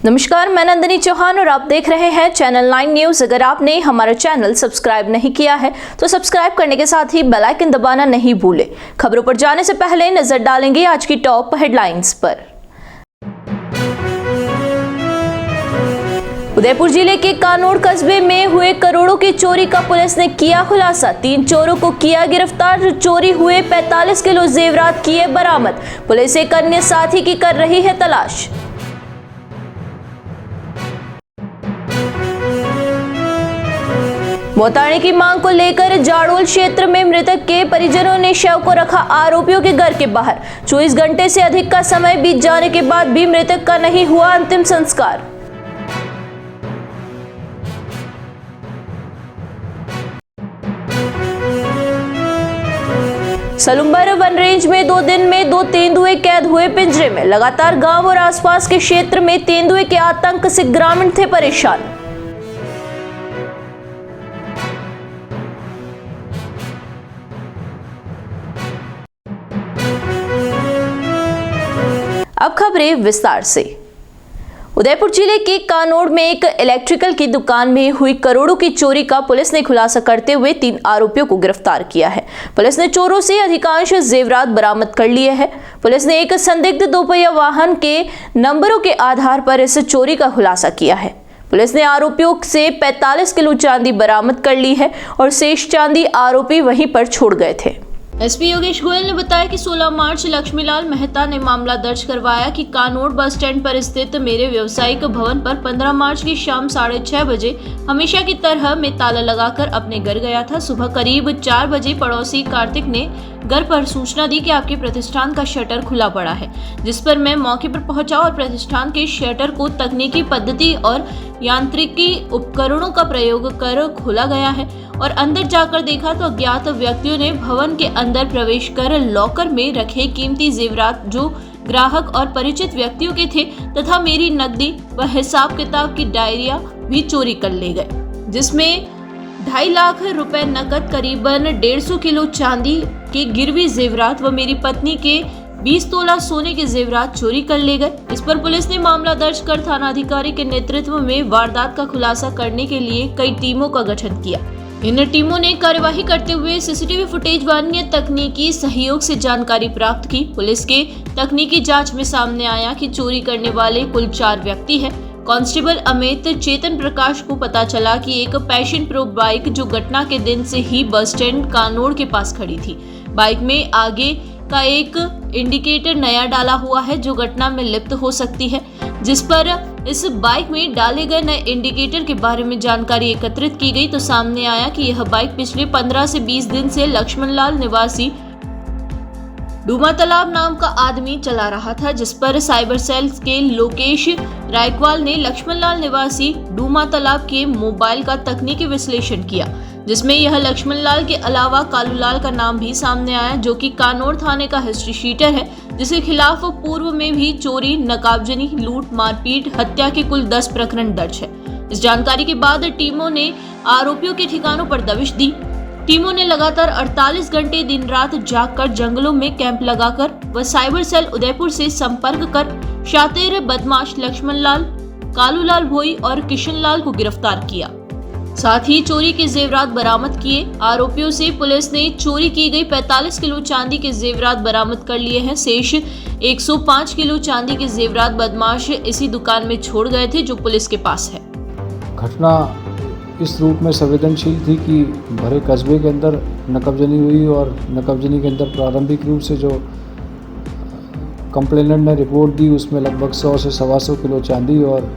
नमस्कार, मैं नंदिनी चौहान और आप देख रहे हैं चैनल 9 न्यूज। अगर आपने हमारा चैनल सब्सक्राइब नहीं किया है तो सब्सक्राइब करने के साथ ही बेल आइकन दबाना नहीं भूलें। खबरों पर जाने से पहले नजर डालेंगे आज की टॉप हेडलाइंस पर। उदयपुर जिले के कानोड़ कस्बे में हुए करोड़ों की चोरी का पुलिस ने किया खुलासा। 3 चोरों को किया गिरफ्तार। चोरी हुए 45 किलो जेवरात किए बरामद। पुलिस एक अन्य साथी की कर रही है तलाश। मौताने की मांग को लेकर जाड़ोल क्षेत्र में मृतक के परिजनों ने शव को रखा आरोपियों के घर के बाहर। 24 घंटे से अधिक का समय बीत जाने के बाद भी मृतक का नहीं हुआ अंतिम संस्कार। सलुम्बर वन रेंज में 2 दिन में 2 तेंदुए कैद हुए पिंजरे में। लगातार गांव और आसपास के क्षेत्र में तेंदुए के आतंक से ग्रामीण थे परेशान। अब खबरें विस्तार से। उदयपुर जिले के कानोड़ में एक इलेक्ट्रिकल की दुकान में हुई करोड़ों की चोरी का पुलिस ने खुलासा करते हुए 3 आरोपियों को गिरफ्तार किया है। पुलिस ने चोरों से अधिकांश जेवरात बरामद कर लिए हैं। पुलिस ने एक संदिग्ध 2 पहिया वाहन के नंबरों के आधार पर इस चोरी का खुलासा किया है। पुलिस ने आरोपियों से 45 किलो चांदी बरामद कर ली है और शेष चांदी आरोपी वहीं पर छोड़ गए थे। एसपी योगेश गोयल ने बताया कि 16 मार्च लक्ष्मीलाल मेहता ने मामला दर्ज करवाया कि कानोड़ बस स्टैंड पर स्थित मेरे व्यवसायिक भवन पर 15 मार्च की शाम 6:30 बजे हमेशा की तरह मैं ताला लगाकर अपने घर गया था। सुबह करीब 4 बजे पड़ोसी कार्तिक ने घर पर सूचना दी कि आपके प्रतिष्ठान का शटर खुला पड़ा है, जिस पर मैं मौके पर पहुंचा और प्रतिष्ठान के शटर को तकनीकी पद्धति और यांत्रिकी उपकरणों का प्रयोग कर खोला गया है और अंदर जाकर देखा तो अज्ञात व्यक्तियों ने भवन के अंदर प्रवेश कर लॉकर में रखे कीमती जेवरात जो ग्राहक और परिचित व्यक्तियों के थे तथा मेरी नकदी व हिसाब किताब की डायरिया भी चोरी कर ले गए, जिसमें 2.5 लाख रुपए नकद, करीबन 150 किलो चांदी के गिरवी जेवरात व मेरी पत्नी के 20 तोला सोने के जेवरात चोरी कर ले गए। इस पर पुलिस ने मामला दर्ज कर थानाधिकारी के नेतृत्व में वारदात का खुलासा करने के लिए कई टीमों का गठन किया। इन टीमों ने कार्यवाही करते हुए सीसीटीवी फुटेज व अन्य तकनीकी सहयोग से जानकारी प्राप्त की। पुलिस के तकनीकी जांच में सामने आया कि चोरी करने वाले कुल 4 व्यक्ति हैं। कांस्टेबल अमित चेतन प्रकाश को पता चला कि एक पैशन प्रो बाइक जो घटना के दिन से ही बस स्टैंड कानोड़ के पास खड़ी थी। बाइक में आगे का एक इंडिकेटर नया डाला हुआ है जो घटना में लिप्त हो सकती है, जिस पर इस बाइक में डाले गए नए इंडिकेटर के बारे में जानकारी एकत्रित की गई तो सामने आया कि यह बाइक पिछले 15 से 20 दिन से लक्ष्मणलाल निवासी डूमा तालाब नाम का आदमी चला रहा था, जिस पर साइबर सेल के लोकेश रायकवाल ने लक्ष्मणलाल निवासी डूमा तालाब के मोबाइल का तकनीकी विश्लेषण किया, जिसमें यह लक्ष्मणलाल के अलावा कालूलाल का नाम भी सामने आया, जो कि कानोड़ थाने का हिस्ट्री शीटर है, जिसके खिलाफ पूर्व में भी चोरी, नकाबजनी, लूट, मारपीट, हत्या के कुल 10 प्रकरण दर्ज है। इस जानकारी के बाद टीमों ने आरोपियों के ठिकानों पर दबिश दी। टीमों ने लगातार 48 घंटे दिन रात जागकर जंगलों में कैंप लगाकर व साइबर सेल उदयपुर से संपर्क कर शातिर बदमाश लक्ष्मणलाल, कालूलाल भोई और किशनलाल को गिरफ्तार किया। साथ ही चोरी के जेवरात बरामद किए। आरोपियों से पुलिस ने चोरी की गई 45 किलो चांदी के जेवरात बरामद कर लिए हैं। शेष 105 किलो चांदी के जेवरात बदमाश इसी दुकान में छोड़ गए थे जो पुलिस के पास है। घटना इस रूप में संवेदनशील थी कि भरे कस्बे के अंदर नकबजनी हुई और नकबजनी के अंदर प्रारंभिक रूप से जो कंप्लेनेंट ने रिपोर्ट दी उसमें लगभग 100 से 125 किलो चांदी और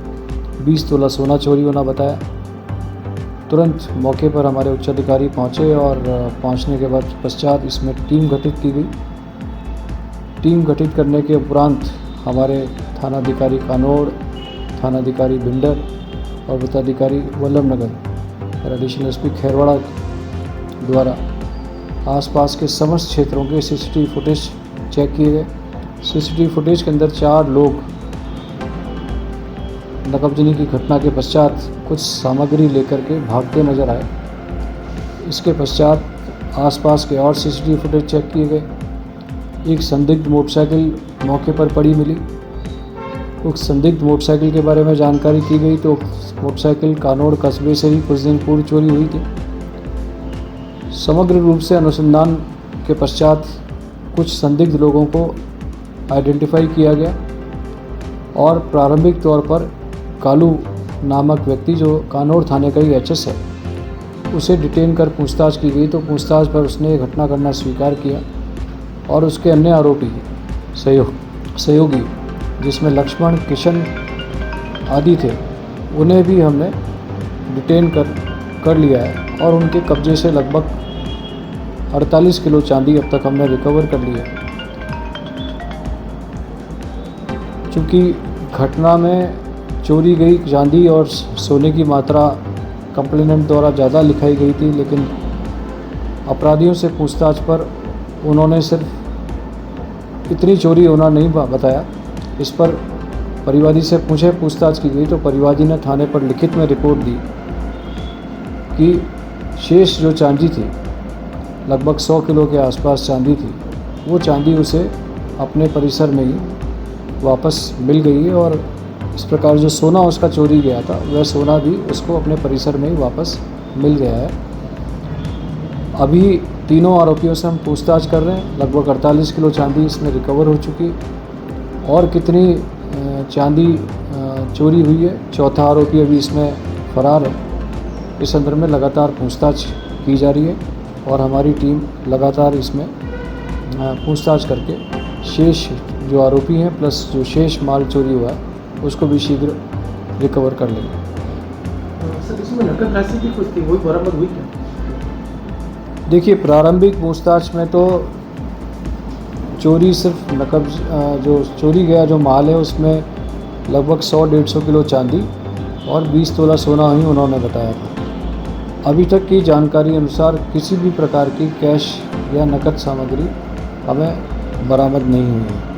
20 तोला सोना चोरी होना बताया। तुरंत मौके पर हमारे उच्च अधिकारी पहुँचे और पहुँचने के बाद पश्चात इसमें टीम गठित की गई। टीम गठित करने के उपरांत हमारे थानाधिकारी कानोड़, थानाधिकारी भिंडर और वृत्ताधिकारी वल्लभनगर और एडिशनल एसपी खैरवाड़ा द्वारा आसपास के समस्त क्षेत्रों के सीसीटीवी फुटेज चेक किए गए। सीसीटीवी फुटेज के अंदर 4 लोग नकबजनी की घटना के पश्चात कुछ सामग्री लेकर के भागते नजर आए। इसके पश्चात आसपास के और सीसीटीवी फुटेज चेक किए गए। एक संदिग्ध मोटरसाइकिल मौके पर पड़ी मिली उस संदिग्ध मोटरसाइकिल के बारे में जानकारी की गई तो मोटरसाइकिल कानोड़ कस्बे से ही कुछ दिन पूर्व चोरी हुई थी। समग्र रूप से अनुसंधान के पश्चात कुछ संदिग्ध लोगों को आइडेंटिफाई किया गया और प्रारंभिक तौर पर कालू नामक व्यक्ति जो कानोड़ थाने का ही एचएस है उसे डिटेन कर पूछताछ की गई तो पूछताछ पर उसने घटना करना स्वीकार किया और उसके अन्य आरोपी सहयोगी जिसमें लक्ष्मण किशन आदि थे उन्हें भी हमने डिटेन कर लिया है और उनके कब्जे से लगभग 48 किलो चांदी अब तक हमने रिकवर कर ली है। चूँकि घटना में चोरी गई चांदी और सोने की मात्रा कंप्लेनेंट द्वारा ज़्यादा लिखाई गई थी, लेकिन अपराधियों से पूछताछ पर उन्होंने सिर्फ इतनी चोरी होना नहीं बताया। इस पर परिवादी से पूछताछ की गई तो परिवादी ने थाने पर लिखित में रिपोर्ट दी कि शेष जो चांदी थी लगभग 100 किलो के आसपास चांदी थी, वो चांदी उसे अपने परिसर में ही वापस मिल गई है और इस प्रकार जो सोना उसका चोरी गया था वह सोना भी उसको अपने परिसर में ही वापस मिल गया है। अभी तीनों आरोपियों से हम पूछताछ कर रहे हैं। लगभग 48 किलो चांदी इसमें रिकवर हो चुकी और कितनी चांदी चोरी हुई है, चौथा आरोपी अभी इसमें फरार है। इस संदर्भ में लगातार पूछताछ की जा रही है और हमारी टीम लगातार इसमें पूछताछ करके शेष जो आरोपी हैं प्लस जो शेष माल चोरी हुआ है उसको भी शीघ्र रिकवर कर लेंगे। सर, इसमें नकद राशि भी कुछ थी, वही बरामद हुई क्या? देखिए, प्रारंभिक पूछताछ में तो चोरी सिर्फ नकद जो चोरी गया जो माल है उसमें लगभग 100-150 किलो चांदी और 20 तोला सोना ही उन्होंने बताया था। अभी तक की जानकारी अनुसार किसी भी प्रकार की कैश या नकद सामग्री हमें बरामद नहीं हुई है।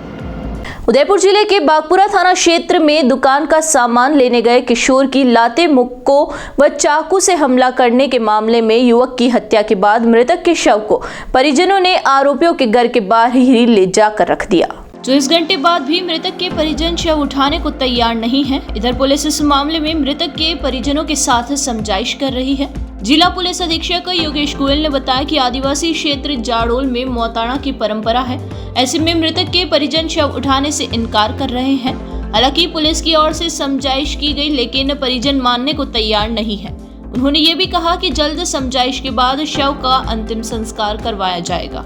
उदयपुर जिले के बागपुरा थाना क्षेत्र में दुकान का सामान लेने गए किशोर की लाते मुक्को व चाकू से हमला करने के मामले में युवक की हत्या के बाद मृतक के शव को परिजनों ने आरोपियों के घर के बाहर ही ले जाकर रख दिया। 24 घंटे बाद भी मृतक के परिजन शव उठाने को तैयार नहीं है। इधर पुलिस इस मामले में मृतक के परिजनों के साथ समझाइश कर रही है। जिला पुलिस अधीक्षक योगेश गोयल ने बताया कि आदिवासी क्षेत्र जाडोल में मौताना की परंपरा है। ऐसे में मृतक के परिजन शव उठाने से इनकार कर रहे हैं। हालांकि पुलिस की ओर से समझाइश की गई लेकिन परिजन मानने को तैयार नहीं है। उन्होंने ये भी कहा कि जल्द समझाइश के बाद शव का अंतिम संस्कार करवाया जाएगा।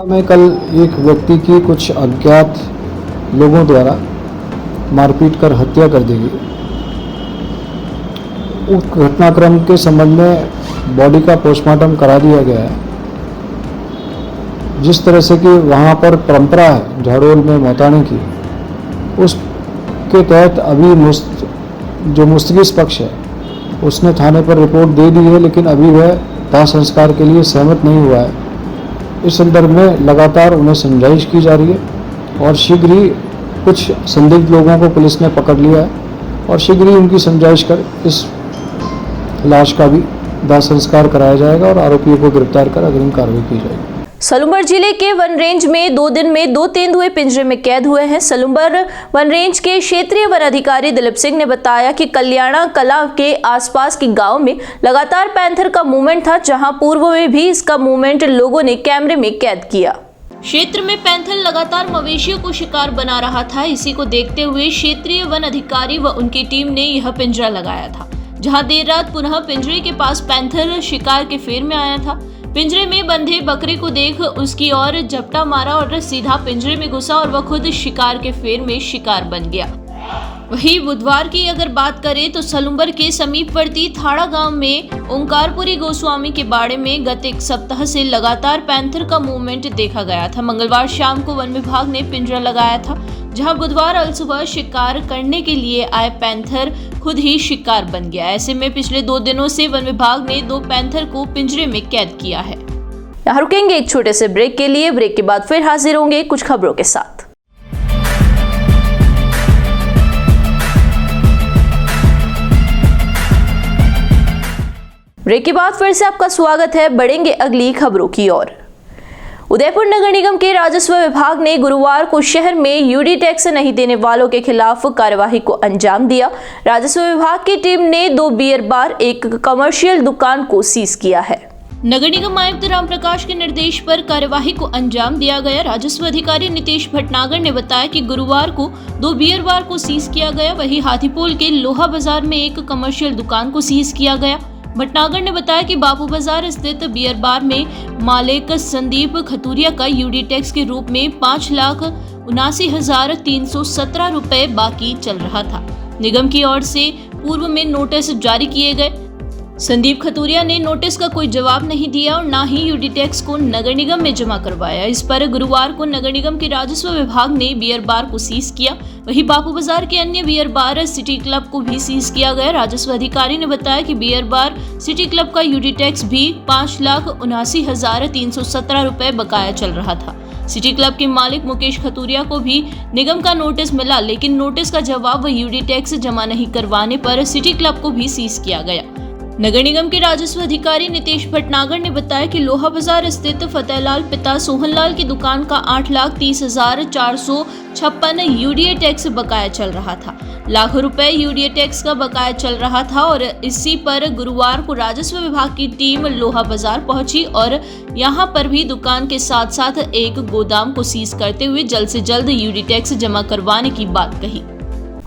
मैं कल एक व्यक्ति की कुछ अज्ञात लोगों द्वारा मारपीट कर हत्या कर दी गई। उस घटनाक्रम के संबंध में बॉडी का पोस्टमार्टम करा दिया गया है। जिस तरह से कि वहाँ पर परंपरा है झाड़ोल में मौताने की, उसके तहत अभी जो मुस्तगिस पक्ष है उसने थाने पर रिपोर्ट दे दी है, लेकिन अभी वह दाह संस्कार के लिए सहमत नहीं हुआ है। इस संदर्भ में लगातार उन्हें समझाइश की जा रही है और शीघ्र ही कुछ संदिग्ध लोगों को पुलिस ने पकड़ लिया है और शीघ्र ही उनकी समझाइश कर इस लाश का भी दाह संस्कार कराया जाएगा और आरोपियों को गिरफ्तार कर अग्रिम कार्रवाई की जाएगी। सलूम्बर जिले के वन रेंज में 2 दिन में 2 तेंदुए पिंजरे में कैद हुए हैं। सलूम्बर वन रेंज के क्षेत्रीय वन अधिकारी दिलीप सिंह ने बताया कि कल्याणा कला के आसपास के गांव में लगातार पैंथर का मूवमेंट था, जहां पूर्व में भी इसका मूवमेंट लोगों ने कैमरे में कैद किया। क्षेत्र में पैंथर लगातार मवेशियों को शिकार बना रहा था। इसी को देखते हुए क्षेत्रीय वन अधिकारी व उनकी टीम ने यह पिंजरा लगाया था, जहां देर रात पुनः पिंजरे के पास पैंथर शिकार के फेर में आया था। पिंजरे में बंधे बकरे को देख उसकी ओर झपटा मारा और सीधा पिंजरे में घुसा और वह खुद शिकार के फेर में शिकार बन गया। वहीं बुधवार की अगर बात करें तो सलूम्बर के समीपवर्ती थाड़ा गांव में ओंकारपुरी गोस्वामी के बाड़े में गत एक सप्ताह से लगातार पैंथर का मूवमेंट देखा गया था। मंगलवार शाम को वन विभाग ने पिंजरा लगाया था, जहां बुधवार अलसुबह शिकार करने के लिए आए पैंथर खुद ही शिकार बन गया। ऐसे में पिछले 2 दिनों से वन विभाग ने 2 पैंथर को पिंजरे में कैद किया है। यहाँ रुकेंगे एक छोटे से ब्रेक के लिए। ब्रेक के बाद फिर हाजिर होंगे कुछ खबरों के साथ। ब्रेक के बाद फिर से आपका स्वागत है। बढ़ेंगे अगली खबरों की ओर। उदयपुर नगर निगम के राजस्व विभाग ने गुरुवार को शहर में यूडी टैक्स नहीं देने वालों के खिलाफ कार्यवाही को अंजाम दिया। राजस्व विभाग की टीम ने 2 बियर बार, एक कमर्शियल दुकान को सीज किया है। नगर निगम आयुक्त राम प्रकाश के निर्देश पर कार्यवाही को अंजाम दिया गया। राजस्व अधिकारी नितेश भटनागर ने बताया कि गुरुवार को 2 बियर बार को सीज किया गया। वहीं हाथीपोल के लोहा बाजार में एक कमर्शियल दुकान को सीज किया गया। भटनागर ने बताया कि बापू बाजार स्थित बियर बार में मालिक संदीप खतूरिया का यूडी टैक्स के रूप में 5,79,317 रुपए बाकी चल रहा था। निगम की ओर से पूर्व में नोटिस जारी किए गए। संदीप खतूरिया ने नोटिस का कोई जवाब नहीं दिया और न ही यूडी टैक्स को नगर निगम में जमा करवाया। इस पर गुरुवार को नगर निगम के राजस्व विभाग ने बियर बार को सीज किया। वहीं बापू बाजार के अन्य बियर बार सिटी क्लब को भी सीज किया गया। राजस्व अधिकारी ने बताया कि बियर बार सिटी क्लब का यूडी टैक्स भी 5,79,317 रुपए बकाया चल रहा था। सिटी क्लब के मालिक मुकेश खतूरिया को भी निगम का नोटिस मिला, लेकिन नोटिस का जवाब व यूडी टैक्स जमा नहीं करवाने पर सिटी क्लब को भी सीज किया गया। नगर निगम के राजस्व अधिकारी नितेश भटनागर ने बताया कि लोहा बाजार स्थित फतेहलाल पिता सोहनलाल की दुकान का 8,30,456 यूडीए टैक्स बकाया चल रहा था। लाखों रुपए यूडीए टैक्स का बकाया चल रहा था और इसी पर गुरुवार को राजस्व विभाग की टीम लोहा बाजार पहुंची और यहां पर भी दुकान के साथ साथ एक गोदाम को सीज करते हुए जल्द से जल्द यूडी टैक्स जमा करवाने की बात कही।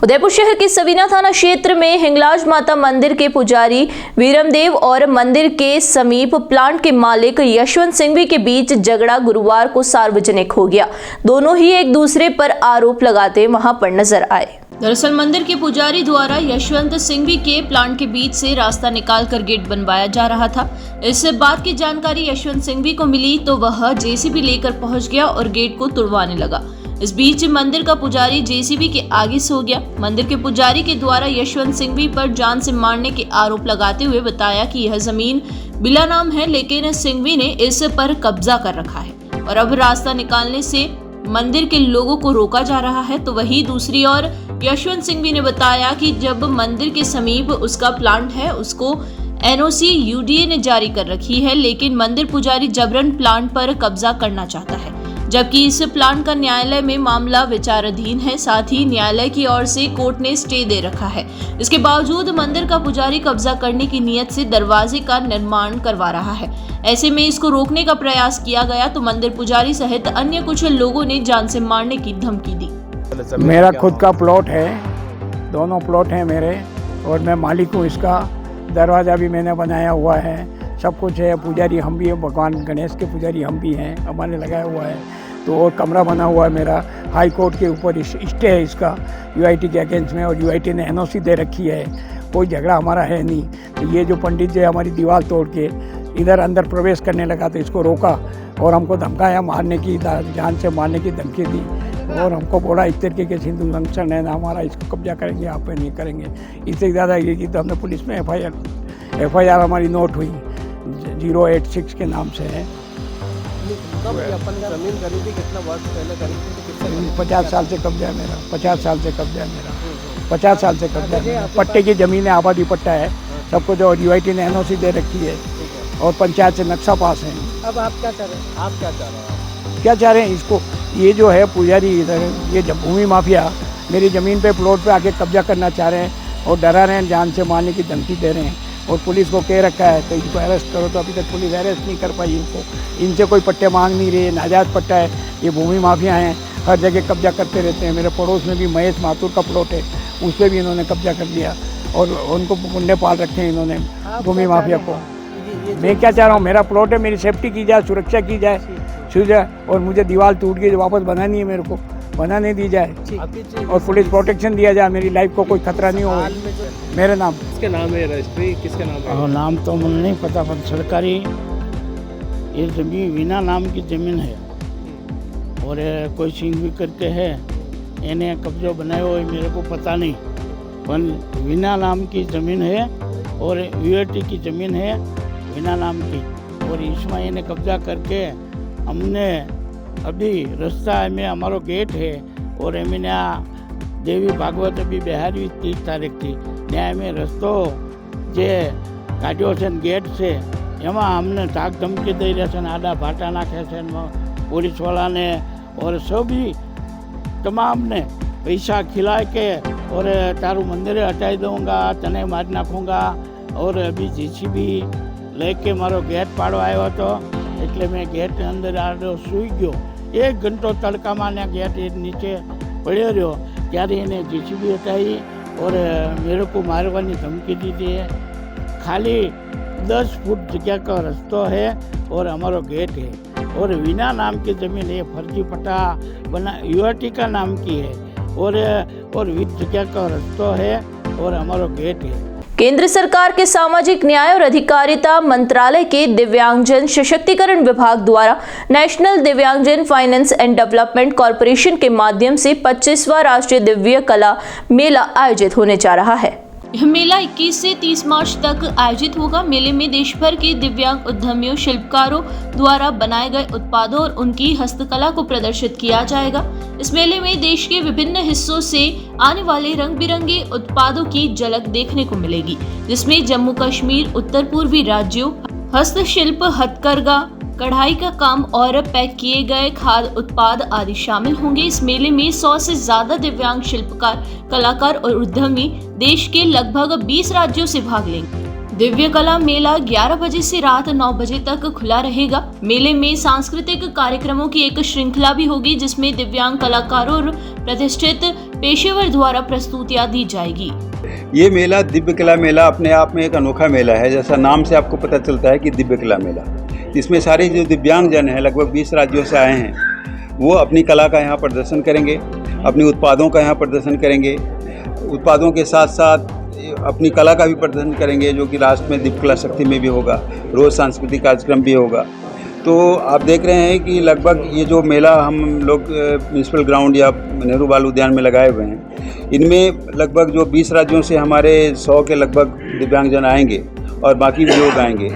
उदयपुर शहर के सवीना थाना क्षेत्र में हिंगलाज माता मंदिर के पुजारी वीरमदेव और मंदिर के समीप प्लांट के मालिक यशवंत सिंघवी के बीच झगड़ा गुरुवार को सार्वजनिक हो गया। दोनों ही एक दूसरे पर आरोप लगाते वहां पर नजर आए। दरअसल मंदिर के पुजारी द्वारा यशवंत सिंघवी के प्लांट के बीच से रास्ता निकालकर गेट बनवाया जा रहा था। इस बात की जानकारी यशवंत सिंघवी को मिली तो वह जेसीबी लेकर पहुंच गया और गेट को तुड़वाने लगा। इस बीच मंदिर का पुजारी जेसीबी के आगे सो गया। मंदिर के पुजारी के द्वारा यशवंत सिंघवी पर जान से मारने के आरोप लगाते हुए बताया कि यह जमीन बिला नाम है, लेकिन सिंघवी ने इस पर कब्जा कर रखा है और अब रास्ता निकालने से मंदिर के लोगों को रोका जा रहा है। तो वहीं दूसरी ओर यशवंत सिंघवी ने बताया कि जब मंदिर के समीप उसका प्लांट है, उसको एनओसी यूडीए ने जारी कर रखी है, लेकिन मंदिर पुजारी जबरन प्लांट पर कब्जा करना चाहता है, जबकि इस प्लांट का न्यायालय में मामला विचाराधीन है। साथ ही न्यायालय की ओर से कोर्ट ने स्टे दे रखा है। इसके बावजूद मंदिर का पुजारी कब्जा करने की नीयत से दरवाजे का निर्माण करवा रहा है। ऐसे में इसको रोकने का प्रयास किया गया तो मंदिर पुजारी सहित अन्य कुछ लोगों ने जान से मारने की धमकी दी। मेरा खुद का प्लॉट है, दोनों प्लॉट हैं मेरे और मैं मालिक हूँ इसका। दरवाज़ा भी मैंने बनाया हुआ है, सब कुछ है। पुजारी हम भी हैं, भगवान गणेश के पुजारी हम भी हैं, हमारे लगाया हुआ है। तो और कमरा बना हुआ है मेरा, हाई कोर्ट के ऊपर स्टे है इसका यूआईटी के अगेंस्ट में, और यूआईटी ने एनओसी दे रखी है। कोई झगड़ा हमारा है नहीं। तो ये जो पंडित जी हमारी दीवार तोड़ के इधर अंदर प्रवेश करने लगा तो इसको रोका और हमको धमकाया, मारने की, जान से मारने की धमकी दी और हमको बोला इस तरीके के हिंदू संगठन है ना हमारा, इसको कब्जा करेंगे, आप पे नहीं करेंगे। इससे ज़्यादा ये की तो हमने पुलिस में एफआईआर हमारी नोट हुई 086 के नाम से है। जमीन खरीदी कितना वर्ष पहले खरीदी? 50 साल से कब्जा है मेरा, 50 साल से कब्जा है मेरा, 50 साल से कब्जा है। पट्टे की ज़मीन है, आबादी पट्टा है, सबको जो यूआईटी ने एनओसी दे रखी है और पंचायत से नक्शा पास है। अब आप क्या चाह रहे हैं? आप क्या चाह रहे हैं? क्या चाह रहे हैं इसको, ये जो है पुजारी इधर, ये भूमि माफिया मेरी ज़मीन पे प्लॉट पे आके कब्जा करना चाह रहे हैं और डरा रहे हैं, जान से मारने की धमकी दे रहे हैं और पुलिस को कह रखा है तो इनको अरेस्ट करो। तो अभी तक पुलिस अरेस्ट नहीं कर पाई इनको, इनसे कोई पट्टे मांग नहीं रही है, नाजायज़ पट्टा है। ये भूमि माफिया हैं, हर जगह कब्जा करते रहते हैं। मेरे पड़ोस में भी महेश माथुर का प्लॉट है, उस पर भी इन्होंने कब्जा कर लिया और उनको गुंडे पाल रखे हैं इन्होंने, भूमि माफिया को। मैं क्या चाह रहा हूँ, मेरा प्लॉट है, मेरी सेफ्टी की जाए, सुरक्षा की जाए, और मुझे दीवार टूट गई वापस बनानी है, मेरे को बनाने दी जाए और पुलिस प्रोटेक्शन दिया जाए, मेरी लाइफ को कोई खतरा नहीं हो। मेरे नाम किसके नाम है, रजिस्ट्री किसके नाम है? नाम तो मुझे नहीं पता, पर सरकारी ये ज़मीन वीना नाम की ज़मीन है और कोई सिंघवी करके है, इन्हें कब्जा बनाए हुए मेरे को पता नहीं, पर वीना नाम की ज़मीन है और यूएटी की ज़मीन है वीना नाम की, और इसमें इन्हें कब्जा करके हमने अभी रास्ता में हमारो गेट है और एमने देवी भागवत अभी बिहारी 30 तारीख थी न्याय में रस्तो जे काढ़्यो छे गेट से एम हमने धाक धमकी दई रहे छे, आडा भाटा नाखे छे, पुलिस वाला ने और सभी तमाम ने पैसा खिला के और तारू मंदिर हटाई दूंगा, तने मार नाखूंगा और अभी जीसीबी लेके मारो गेट पाड़ो आयो तो એટલે मैं गेट अंदर आडो सूई गयो। 1 घंटो तड़का ने गेट नीचे पड़ो रहो त्यारे एने जीसीबी हटाई और मेरे को मारवानी धमकी दी थी। खाली 10 फुट जगह का रास्ता है और हमारा गेट है और विना नाम की ज़मीन है, फर्जी पट्टा बना यूआरटी का नाम की है और विद जगह का रास्ता है और हमारा गेट है। केंद्र सरकार के सामाजिक न्याय और अधिकारिता मंत्रालय के दिव्यांगजन सशक्तिकरण विभाग द्वारा नेशनल दिव्यांगजन फाइनेंस एंड डेवलपमेंट कॉरपोरेशन के माध्यम से 25वां राष्ट्रीय दिव्य कला मेला आयोजित होने जा रहा है। यह मेला 21 से 30 मार्च तक आयोजित होगा। मेले में देश भर के दिव्यांग उद्यमियों, शिल्पकारों द्वारा बनाए गए उत्पादों और उनकी हस्तकला को प्रदर्शित किया जाएगा। इस मेले में देश के विभिन्न हिस्सों से आने वाले रंग बिरंगे उत्पादों की झलक देखने को मिलेगी, जिसमें जम्मू कश्मीर, उत्तर पूर्वी राज्यों, हस्तशिल्प, हथकरघा, कढ़ाई का काम और पैक किए गए खाद्य उत्पाद आदि शामिल होंगे। इस मेले में 100 से ज्यादा दिव्यांग शिल्पकार, कलाकार और उद्यमी देश के लगभग 20 राज्यों से भाग लेंगे। दिव्य कला मेला 11 बजे से रात 9 बजे तक खुला रहेगा। मेले में सांस्कृतिक कार्यक्रमों की एक श्रृंखला भी होगी, जिसमें दिव्यांग कलाकारों और प्रतिष्ठित पेशेवर द्वारा प्रस्तुतियां दी जाएगी। ये मेला दिव्य कला मेला अपने आप में एक अनोखा मेला है। जैसा नाम से आपको पता चलता है कि दिव्य कला मेला, इसमें सारे जो दिव्यांग जन हैं, लगभग 20 राज्यों से आए हैं, वो अपनी कला का यहाँ प्रदर्शन करेंगे, अपने उत्पादों का यहाँ प्रदर्शन करेंगे, उत्पादों के साथ साथ अपनी कला का भी प्रदर्शन करेंगे, जो कि राष्ट्र में दिव्य कला शक्ति में भी होगा, रोज़ सांस्कृतिक कार्यक्रम भी होगा। तो आप देख रहे हैं कि लगभग ये जो मेला हम लोग म्यूनसिपल ग्राउंड या नेहरू बाल उद्यान में लगाए हुए हैं, इनमें लगभग जो 20 राज्यों से हमारे 100 के लगभग दिव्यांगजन आएंगे और बाकी भी लोग आएंगे।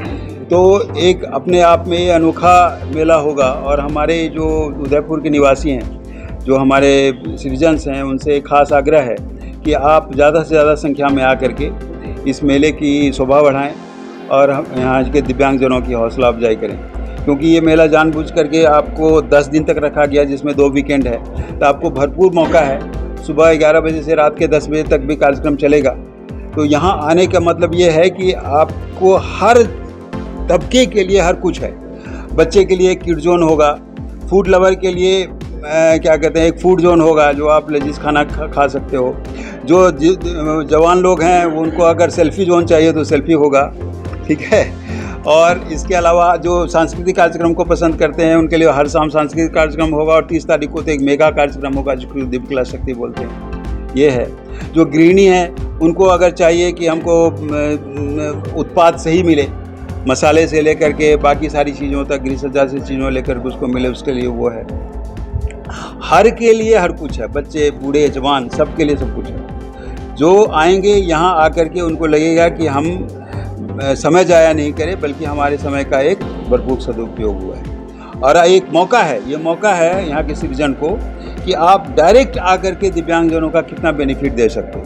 तो एक अपने आप में ये अनोखा मेला होगा। और हमारे जो उदयपुर के निवासी हैं, जो हमारे सिटीजन्स हैं, उनसे एक ख़ास आग्रह है कि आप ज़्यादा से ज़्यादा संख्या में आकर के इस मेले की शोभा बढ़ाएं और यहाँ के दिव्यांगजनों की हौसला अफजाई करें, क्योंकि ये मेला जानबूझ करके आपको 10 दिन तक रखा गया, जिसमें 2 वीकेंड है। तो आपको भरपूर मौका है। सुबह 11 बजे से रात के 10 बजे तक भी कार्यक्रम चलेगा। तो यहाँ आने का मतलब ये है कि आपको हर तबके के लिए हर कुछ है। बच्चे के लिए एक किड जोन होगा, फूड लवर के लिए क्या कहते हैं एक फूड जोन होगा, जो आप लजीज खाना खा सकते हो। जो जवान लोग हैं उनको अगर सेल्फी जोन चाहिए तो सेल्फी होगा, ठीक है। और इसके अलावा जो सांस्कृतिक कार्यक्रम को पसंद करते हैं उनके लिए हर शाम सांस्कृतिक कार्यक्रम होगा। और 30 तारीख को तो एक मेगा कार्यक्रम होगा, जिसको दिव्य कला शक्ति बोलते हैं। ये है जो गृहिणी हैं, उनको अगर चाहिए कि हमको उत्पाद सही मिले, मसाले से लेकर के बाकी सारी चीज़ों तक, गृह सज्जा से चीज़ों लेकर के उसको मिले, उसके लिए वो है। हर के लिए हर कुछ है, बच्चे, बूढ़े, जवान, सब के लिए सब कुछ है। जो आएंगे यहाँ आकर के उनको लगेगा कि हम समय जाया नहीं करें, बल्कि हमारे समय का एक भरपूर सदुपयोग हुआ है। और एक मौका है, ये मौका है यहाँ के सिटीजन को कि आप डायरेक्ट आकर के दिव्यांगजनों का कितना बेनिफिट दे सकते हो।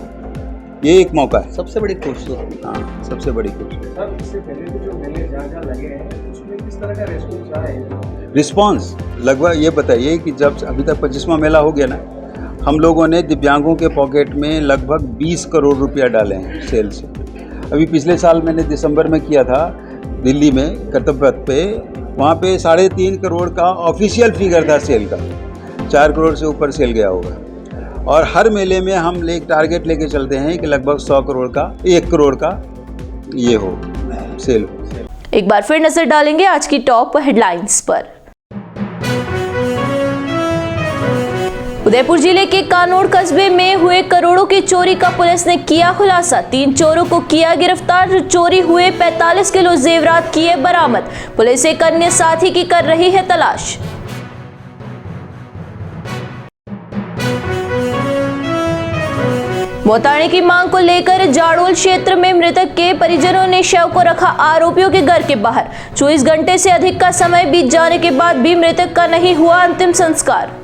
ये एक मौका है। सबसे बड़ी खूबसूरती, हाँ, सबसे बड़ी खूबसूरती। सर, इससे पहले जो मेले जहाँ लगे हैं, उसमें किस तरह का रिस्पॉन्स रहा है? रिस्पॉन्स लगभग ये बताइए कि जब अभी तक 25वां मेला हो गया ना, हम लोगों ने दिव्यांगों के पॉकेट में लगभग 20 करोड़ रुपया डाले हैं सेल से। अभी पिछले साल मैंने दिसंबर में किया था दिल्ली में कर्तव्य पथ पे, वहाँ पे 3.5 करोड़ का ऑफिशियल फिगर था सेल का, 4 करोड़ से ऊपर सेल गया होगा। और हर मेले में हम एक टारगेट लेके चलते हैं कि लगभग 100 करोड़ का, 1 करोड़ का ये हो सेल। एक बार फिर नजर डालेंगे आज की टॉप हेडलाइंस पर। उदयपुर जिले के कानोड़ कस्बे में हुए करोड़ों की चोरी का पुलिस ने किया खुलासा। 3 चोरों को किया गिरफ्तार। चोरी हुए 45 किलो जेवरात किए बरामद। पुलिस एक अन्य साथी की कर रही है तलाश। मौताने की मांग को लेकर जाड़ोल क्षेत्र में मृतक के परिजनों ने शव को रखा आरोपियों के घर के बाहर। 24 घंटे से अधिक का समय बीत जाने के बाद भी मृतक का नहीं हुआ अंतिम संस्कार।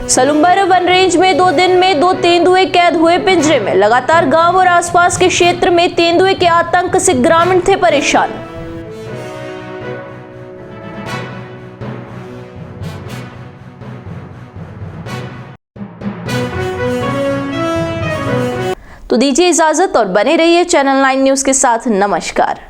सलुम्बर वन रेंज में 2 दिन में 2 तेंदुए कैद हुए पिंजरे में। लगातार गांव और आसपास के क्षेत्र में तेंदुए के आतंक से ग्रामीण थे परेशान। तो दीजिए इजाजत और बने रहिए चैनल 9 न्यूज के साथ। नमस्कार।